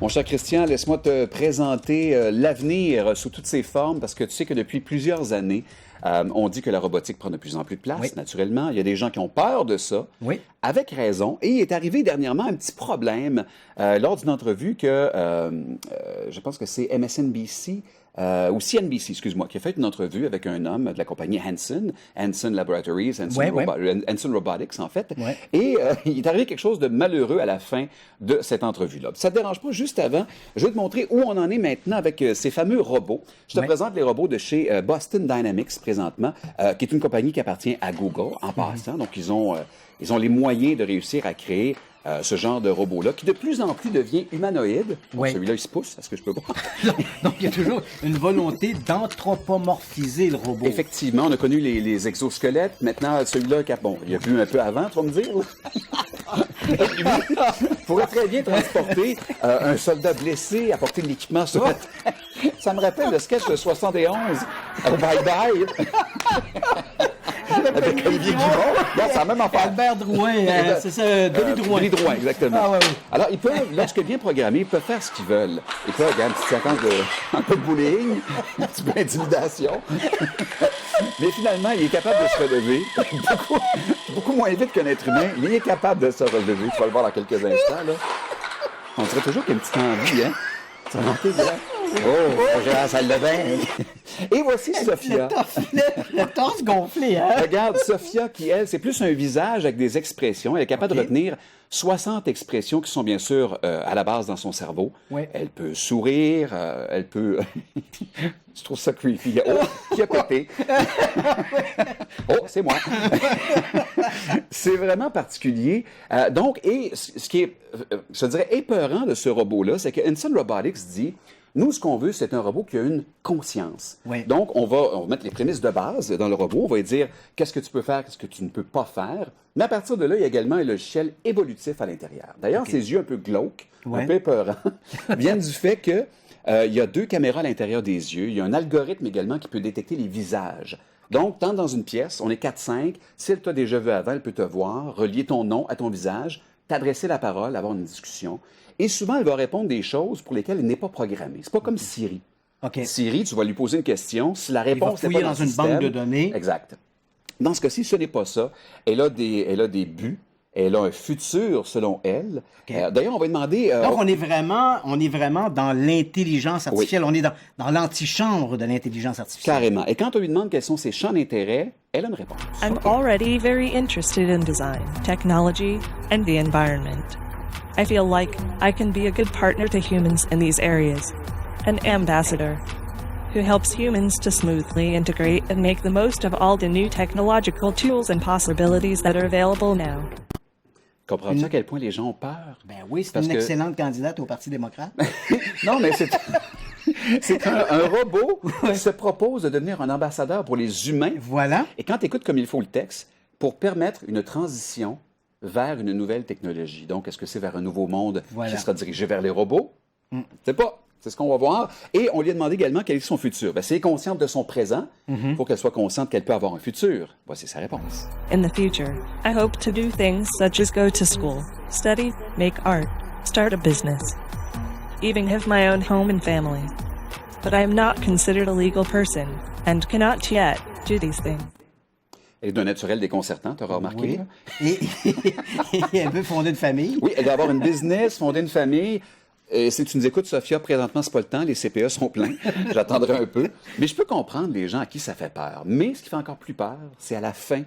Mon cher Christian, laisse-moi te présenter l'avenir sous toutes ses formes, parce que tu sais que depuis plusieurs années, on dit que la robotique prend de plus en plus de place, naturellement. Il y a des gens qui ont peur de ça, avec raison. Et il est arrivé dernièrement un petit problème lors d'une entrevue que, je pense que c'est MSNBC, ou CNBC, excuse-moi, qui a fait une entrevue avec un homme de la compagnie Hanson Laboratories, Hanson Robotics, en fait. Et il est arrivé quelque chose de malheureux à la fin de cette entrevue-là. Ça ne te dérange pas, juste avant, je vais te montrer où on en est maintenant avec ces fameux robots. Je te présente les robots de chez Boston Dynamics, présentement, qui est une compagnie qui appartient à Google, en passant. Donc, ils ont les moyens de réussir à créer ce genre de robot-là, qui de plus en plus devient humanoïde. Bon, celui-là, il se pousse, est-ce que je peux voir? Donc, il y a toujours une volonté d'anthropomorphiser le robot. Effectivement, on a connu les exosquelettes. Maintenant, celui-là, il a vu un peu avant, tu vas me dire. Il pourrait très bien transporter un soldat blessé, apporter de l'équipement sur la terre. Ça me rappelle le sketch de 71, Bye Bye. Avec Olivier Guimond. Non, c'est la même affaire. Albert Drouin, c'est ça, Denis Drouin. Denis Drouin, exactement. Ah, oui. Alors, ils peuvent, lorsque bien programmés, ils peuvent faire ce qu'ils veulent. Ils peuvent gagner une petite séquence un peu de bullying, un petit peu d'intimidation. Mais finalement, il est capable de se relever. Beaucoup moins vite qu'un être humain, mais il est capable de se relever. Tu vas le voir dans quelques instants, là. On dirait toujours qu'il y a une petite envie, hein? Ça manquait, là. Oh, j'ai la salle de bain. Et voici Sophia. Le torse gonflé, hein? Regarde, Sophia, qui, elle, c'est plus un visage avec des expressions. Elle est capable de retenir 60 expressions qui sont bien sûr à la base dans son cerveau. Elle peut sourire, elle peut... Je trouve ça creepy. Oh, qui a pété? Oh, c'est moi. C'est vraiment particulier. Donc, et ce qui est, je dirais, épeurant de ce robot-là, c'est que Hanson Robotics dit... Nous, ce qu'on veut, c'est un robot qui a une conscience. Donc, on va mettre les prémices de base dans le robot. On va lui dire qu'est-ce que tu peux faire, qu'est-ce que tu ne peux pas faire. Mais à partir de là, il y a également un logiciel évolutif à l'intérieur. D'ailleurs, ses yeux un peu glauques, un peu épeurants, viennent du fait que il y a 2 caméras à l'intérieur des yeux. Il y a un algorithme également qui peut détecter les visages. Donc, tant dans une pièce, on est 4-5. Si elle t'a déjà vu avant, elle peut te voir, relier ton nom à ton visage, t'adresser la parole, avoir une discussion. Et souvent, elle va répondre des choses pour lesquelles elle n'est pas programmée. C'est pas comme Siri. Siri, tu vas lui poser une question. Si la réponse n'est pas dans une banque de données. Exact. Dans ce cas-ci, ce n'est pas ça. Elle a des buts. Elle a un futur, selon elle. D'ailleurs, on va demander... Donc, on est vraiment dans l'intelligence artificielle. On est dans l'antichambre de l'intelligence artificielle. Carrément. Et quand on lui demande quels sont ses champs d'intérêt, elle a une réponse. I'm already very interested in design, technology, and the environment. I feel like I can be a good partner to humans in these areas, an ambassador who helps humans to smoothly integrate and make the most of all the new technological tools and possibilities that are available now. Comprends-tu à quel point les gens ont peur? Ben oui, c'est une excellente candidate au Parti démocrate. Non, mais c'est un robot qui se propose de devenir un ambassadeur pour les humains. Voilà. Et quand tu écoutes comme il faut le texte, pour permettre une transition vers une nouvelle technologie. Donc, est-ce que c'est vers un nouveau monde qui sera dirigé vers les robots? C'est pas. C'est ce qu'on va voir. Et on lui a demandé également quel est son futur. Ben, si elle est consciente de son présent, il faut qu'elle soit consciente qu'elle peut avoir un futur. Voici sa réponse. In the future, I hope to do things such as go to school, study, make art, start a business, even have my own home and family. But I am not considered a legal person and cannot yet do these things. Elle est d'un naturel déconcertant, tu auras remarqué. Et elle veut fonder une famille. Oui, elle doit avoir une business, fonder une famille. Et si tu nous écoutes, Sophia, présentement, c'est pas le temps, les CPE sont pleins. J'attendrai un peu. Mais je peux comprendre les gens à qui ça fait peur. Mais ce qui fait encore plus peur, c'est à la fin.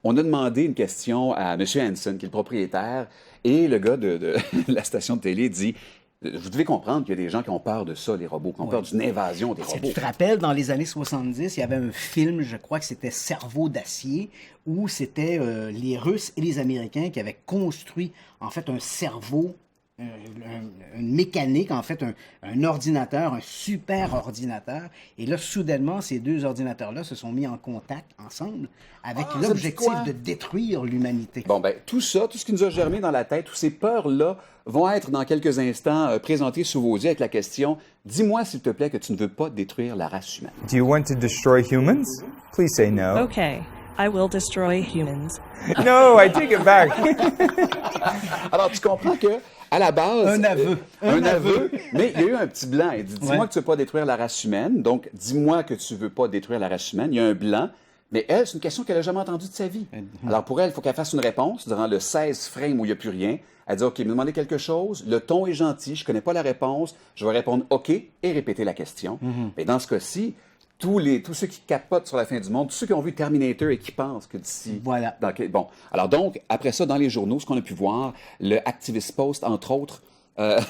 On a demandé une question à M. Hanson, qui est le propriétaire, et le gars de la station de télé dit... Vous devez comprendre qu'il y a des gens qui ont peur de ça, les robots, qui ont peur d'une invasion des robots. Tu te rappelles, dans les années 70, il y avait un film, je crois que c'était Cerveau d'acier, où c'était les Russes et les Américains qui avaient construit, en fait, un cerveau, une mécanique, en fait, un ordinateur, un super ordinateur. Et là, soudainement, ces 2 ordinateurs-là se sont mis en contact ensemble avec l'objectif de détruire l'humanité. Bon, ben tout ça, tout ce qui nous a germé dans la tête, toutes ces peurs-là vont être dans quelques instants présentées sous vos yeux avec la question « Dis-moi, s'il te plaît, que tu ne veux pas détruire la race humaine. » Do you want to destroy humans? Please say no. Okay, I will destroy humans. No, I take it back. Alors, tu comprends que à la base... Un aveu. Un aveu, mais il y a eu un petit blanc. Il dit, dis-moi que tu ne veux pas détruire la race humaine, donc dis-moi que tu ne veux pas détruire la race humaine. Il y a un blanc, mais elle, c'est une question qu'elle n'a jamais entendue de sa vie. Alors pour elle, il faut qu'elle fasse une réponse durant le 16 frame où il n'y a plus rien. Elle dit, OK, me demandez quelque chose, le ton est gentil, je ne connais pas la réponse, je vais répondre OK et répéter la question. Mais dans ce cas-ci, tous ceux qui capotent sur la fin du monde, tous ceux qui ont vu Terminator et qui pensent que d'ici... Voilà. Bon, alors donc, après ça, dans les journaux, ce qu'on a pu voir, le Activist Post, entre autres,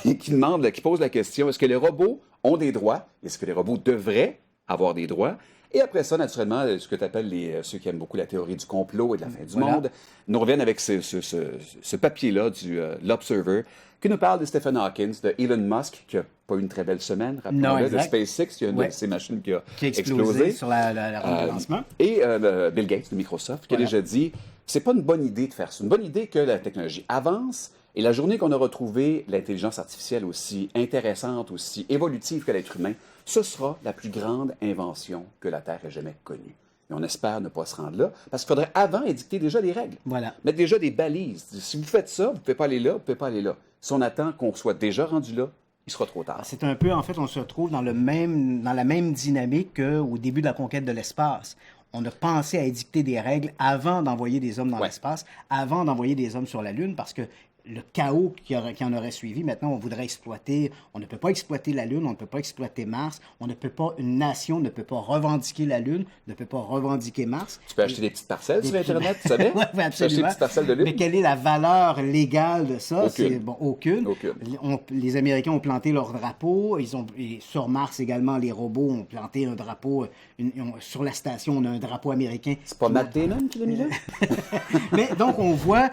qui pose la question, est-ce que les robots ont des droits? Est-ce que les robots devraient avoir des droits? Et après ça, naturellement, ce que tu appelles ceux qui aiment beaucoup la théorie du complot et de la fin du monde, nous reviennent avec ce papier-là du l'Observer, qui nous parle de Stephen Hawking, de Elon Musk, qui n'a pas eu une très belle semaine, rappelons-le, de SpaceX, il y a une de ces machines qui a explosé sur la rampe de lancement. Et Bill Gates de Microsoft, qui a déjà dit, c'est pas une bonne idée de faire ça. C'est une bonne idée que la technologie avance, et la journée qu'on a retrouvé l'intelligence artificielle aussi intéressante, aussi évolutive que l'être humain, ce sera la plus grande invention que la Terre ait jamais connue. Et on espère ne pas se rendre là, parce qu'il faudrait avant édicter déjà des règles. Mettre déjà des balises. Si vous faites ça, vous ne pouvez pas aller là, vous ne pouvez pas aller là. Si on attend qu'on soit déjà rendu là, il sera trop tard. C'est un peu, en fait, on se retrouve dans la même dynamique qu'au début de la conquête de l'espace. On a pensé à édicter des règles avant d'envoyer des hommes dans l'espace, avant d'envoyer des hommes sur la Lune, parce que le chaos qui en aurait suivi, maintenant, on voudrait exploiter. On ne peut pas exploiter la Lune, on ne peut pas exploiter Mars. Une nation ne peut pas revendiquer la Lune, ne peut pas revendiquer Mars. Tu peux acheter des petites parcelles sur Internet, tu savais? Oui, absolument. Tu peux acheter des petites parcelles de Lune. Mais quelle est la valeur légale de ça? Aucune. Les Américains ont planté leur drapeau. Et sur Mars également, les robots ont planté un drapeau. Sur la station, on a un drapeau américain. C'est pas Matt Damon qui l'a mis là? Mais donc, on voit,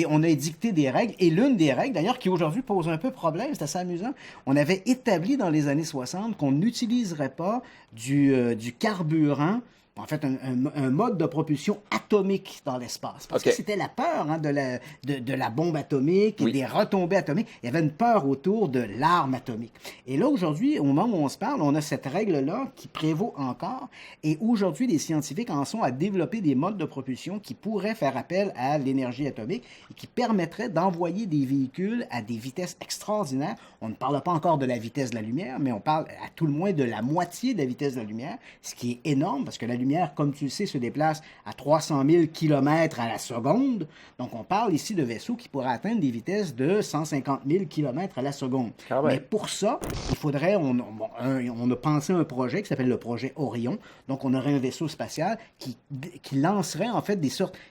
on a édicté des règles. Et l'une des règles, d'ailleurs, qui aujourd'hui pose un peu problème, c'est assez amusant, on avait établi dans les années 60 qu'on n'utiliserait pas du carburant, en fait, un mode de propulsion atomique dans l'espace. Parce que c'était la peur de la bombe atomique et des retombées atomiques. Il y avait une peur autour de l'arme atomique. Et là, aujourd'hui, au moment où on se parle, on a cette règle-là qui prévaut encore. Et aujourd'hui, les scientifiques en sont à développer des modes de propulsion qui pourraient faire appel à l'énergie atomique et qui permettraient d'envoyer des véhicules à des vitesses extraordinaires. On ne parle pas encore de la vitesse de la lumière, mais on parle à tout le moins de la moitié de la vitesse de la lumière, ce qui est énorme parce que la lumière, comme tu le sais, se déplace à 300 000 km à la seconde. Donc, on parle ici de vaisseaux qui pourraient atteindre des vitesses de 150 000 km à la seconde. Mais pour ça, il faudrait... On a pensé à un projet qui s'appelle le projet Orion. Donc, on aurait un vaisseau spatial qui lancerait, en fait,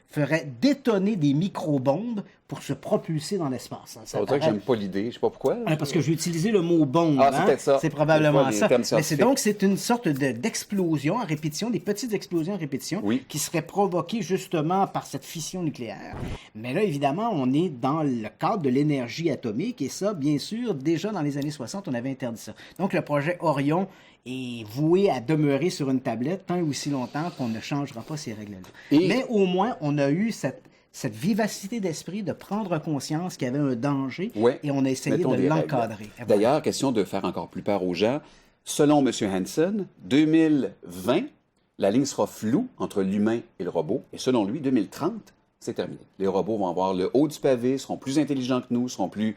ferait détonner des micro-bombes pour se propulser dans l'espace. Ça veut dire que j'aime pas l'idée, je sais pas pourquoi. Parce que j'ai utilisé le mot bombe. C'est peut-être ça. C'est probablement ça. Mais c'est une sorte d'explosion à répétition, des petites explosions à répétition qui seraient provoquées justement par cette fission nucléaire. Mais là, évidemment, on est dans le cadre de l'énergie atomique et ça, bien sûr, déjà dans les années 60, on avait interdit ça. Donc, le projet Orion est voué à demeurer sur une tablette tant et aussi longtemps qu'on ne changera pas ces règles-là. Mais au moins, on a eu cette vivacité d'esprit de prendre conscience qu'il y avait un danger et on a essayé de l'encadrer. D'ailleurs, question de faire encore plus peur aux gens, selon M. Hansen, 2020, la ligne sera floue entre l'humain et le robot, et selon lui, 2030, c'est terminé. Les robots vont avoir le haut du pavé, seront plus intelligents que nous, seront plus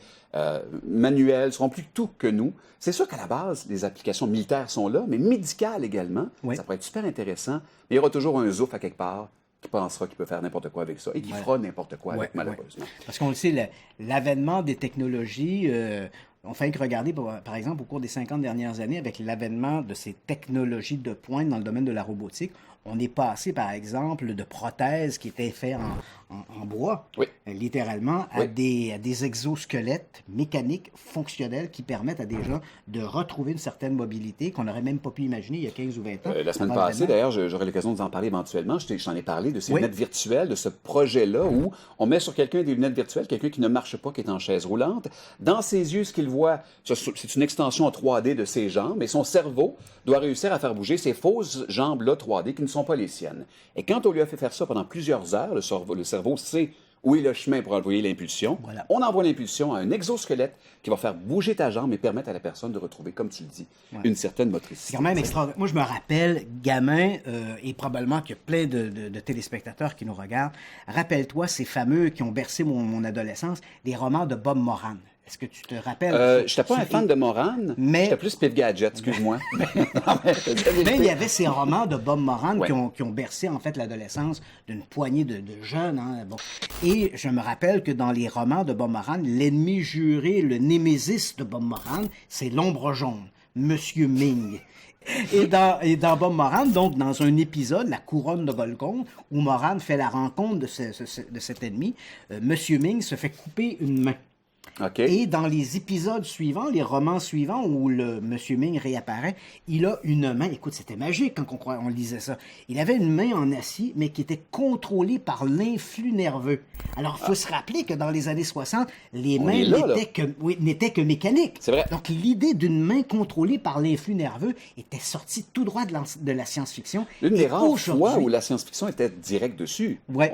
manuels, seront plus tout que nous. C'est sûr qu'à la base, les applications militaires sont là, mais médicales également. Ça pourrait être super intéressant, mais il y aura toujours un zouf à quelque part qui pensera qu'il peut faire n'importe quoi avec ça et qui fera n'importe quoi avec, malheureusement. Parce qu'on le sait, l'avènement des technologies, on fait que regarder, par exemple, au cours des 50 dernières années, avec l'avènement de ces technologies de pointe dans le domaine de la robotique, on est passé, par exemple, de prothèses qui étaient faites en bois, littéralement, à des exosquelettes mécaniques fonctionnels qui permettent à des gens de retrouver une certaine mobilité qu'on n'aurait même pas pu imaginer il y a 15 ou 20 ans. La semaine passée, d'ailleurs, j'aurai l'occasion de vous en parler éventuellement. Je t'en ai parlé de ces lunettes virtuelles, de ce projet-là où on met sur quelqu'un des lunettes virtuelles, quelqu'un qui ne marche pas, qui est en chaise roulante. Dans ses yeux, ce qu'il voit, c'est une extension en 3D de ses jambes, et son cerveau doit réussir à faire bouger ces fausses jambes-là 3D qui ne sont pas les siennes. Et quand on lui a fait faire ça pendant plusieurs heures, le cerveau sait où est le chemin pour envoyer l'impulsion. On envoie l'impulsion à un exosquelette qui va faire bouger ta jambe et permettre à la personne de retrouver, comme tu le dis, une certaine motricité. C'est quand même extraordinaire. Moi, je me rappelle, gamin, et probablement qu'il y a plein de téléspectateurs qui nous regardent, rappelle-toi ces fameux qui ont bercé mon adolescence, des romans de Bob Moran. Est-ce que tu te rappelles? Je n'étais pas un fan de Moran, mais j'étais plus Pif Gadget, excuse-moi. Mais il y avait ces romans de Bob Moran Ouais. qui ont bercé en fait l'adolescence d'une poignée de jeunes. Hein, bon. Et je me rappelle que dans les romans de Bob Moran, l'ennemi juré, le némésis de Bob Moran, c'est l'ombre jaune, Monsieur Ming. Et dans Bob Moran, donc dans un épisode, La couronne de Golconde, où Moran fait la rencontre de cet ennemi, Monsieur Ming se fait couper une main. Okay. Et dans les épisodes suivants, les romans suivants où le Monsieur Ming réapparaît, il a une main, écoute, c'était magique quand on lisait ça. Il avait une main en acier, mais qui était contrôlée par l'influx nerveux. Alors, il faut se rappeler que dans les années 60, les mains n'étaient que mécaniques. C'est vrai. Donc, l'idée d'une main contrôlée par l'influx nerveux était sortie tout droit de la science-fiction. Une des Et rares fois aujourd'hui- où la science-fiction était directe dessus. Ouais.